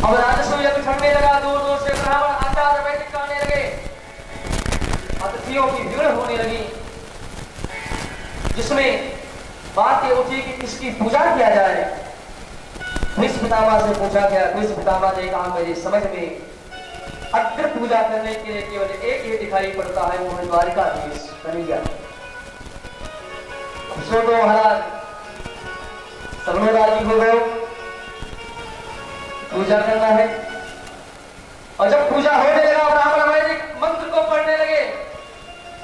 अब राजसूय छड़ने लगा, दूर दूर से ब्राह्मण आचार्य वैदिक आने लगे, अतिथियों की भीड़ होने लगी, जिसमें बात ये उठी कि इसकी पूजा किया जाए। भीष्म पितामह से पूछा गया। भीष्म पितामह ने कहा मेरी समझ में अग्र पूजा करने के लिए केवल एक ही दिखाई पड़ता है, वो है द्वारिकाधीश कन्हैया। सो तो महाराज सब लोग राजी हो गए, पूजा करना है। और जब पूजा होने लगा, ब्राह्मण वैदिक मंत्र को पढ़ने लगे,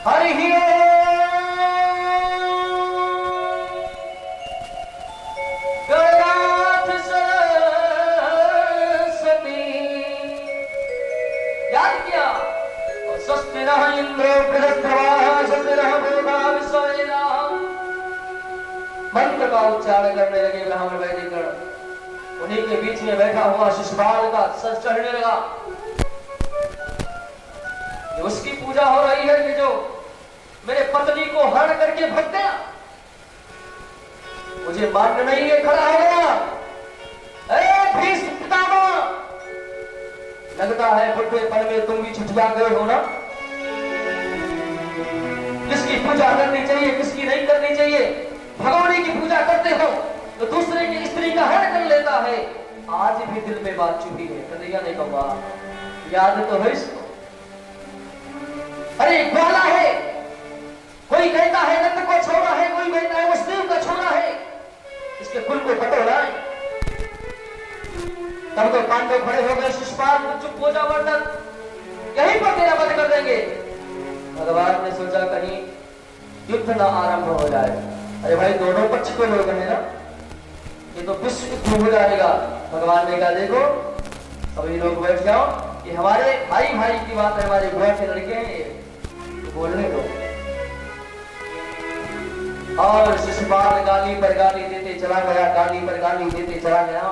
हरि ही गणनाथ सरस्वती, याद किया। और स्वस्ति नः इंद्रो बृहस्पतिर्वाः स्वस्ति नः भूता विश्ववेदाः, मंत्र का उच्चारण करने लगे ब्राह्मण वैदिक गण। उन्हीं के बीच में बैठा हुआ शिशुपाल का सर चढ़ने लगा। ये उसकी पूजा हो रही है, ये जो मेरे पत्नी को हरण करके भग गया, मुझे मानना नहीं है। खड़ा हो गया, अरे भीष्म पितामह, लगता है बुढ़ेपन में तुम भी छुटिया गए हो ना। किसकी पूजा करनी चाहिए, किसकी नहीं करनी चाहिए। भगवान की पूजा करते हो तो दूसरे की स्त्री का हरण कर लेता है। आज भी दिल में बात चुभी है। कन्हैया ने कहा याद तो है इसको, अरे ग्वाला है, कोई कहता है नंद को छोड़ा है, कोई कहता है वसुदेव का छोड़ा है, इसके कुल को बटोरा है। तब तो पांडव खड़े हो गए, शिशुपाल चुप हो जा वर्णन, यहीं पर तेरा वध कर देंगे। भगवान ने सोचा कहीं युद्ध ना आरंभ हो जाए। अरे भाई दोनों पक्ष के लोग हैं ना, ये तो विश्व युद्ध हो जाएगा। भगवान ने कहा देखो सभी लोग बैठ जाओ, कि हमारे भाई भाई की बात है, हमारे बुआ के लड़के हैं, तो बोलने दो। और शिशुपाल गाली पर गाली देते चला गया, गाली पर गाली देते चला गया।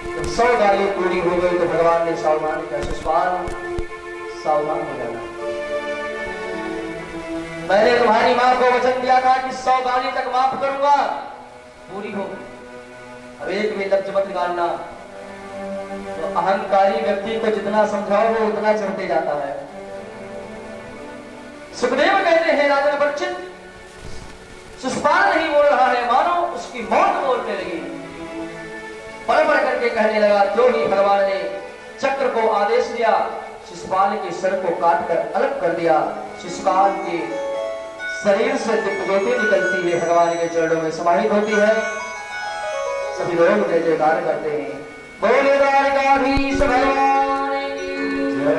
जब 100 गाली पूरी हो गई तो भगवान ने सावधान किया, शिशुपाल सावधान हो जाना। मैंने तुम्हारी मां को वचन दिया था कि 100 गाली तक माफ करूंगा, पूरी हो गई। अब एक भी लफ्ज मत निकालना। तो अहंकारी व्यक्ति को जितना समझाओ वो उतना चढ़ते जाता है। सुखदेव कहते हैं राजन परीक्षित, शिशुपाल नहीं बोल रहा है, मानो उसकी मौत बोलने लगी। पढ़ पढ़ करके कहने लगा, जो ही भगवान ने चक्र को आदेश दिया, शिशुपाल के सर को काटकर अलग कर दिया। शिशुपाल के शरीर से दिव्य निकलती है, भगवान के चरणों में समाहित होती है। सभी लोग जय जयकार करते हैं, बोले द्वारिकाधीश भगवान की जय।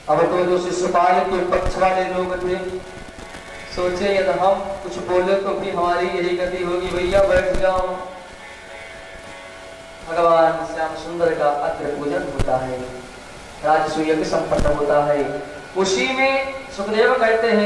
अब तो जो शिशुपाल के पक्ष वाले लोग थे सोचे यदि हम कुछ बोले तो भी हमारी यही गति होगी, भैया बैठ जाओ। भगवान श्याम सुंदर का अग्र पूजन होता है, राजसूय संपन्न होता है। उसी में सुखदेव कहते हैं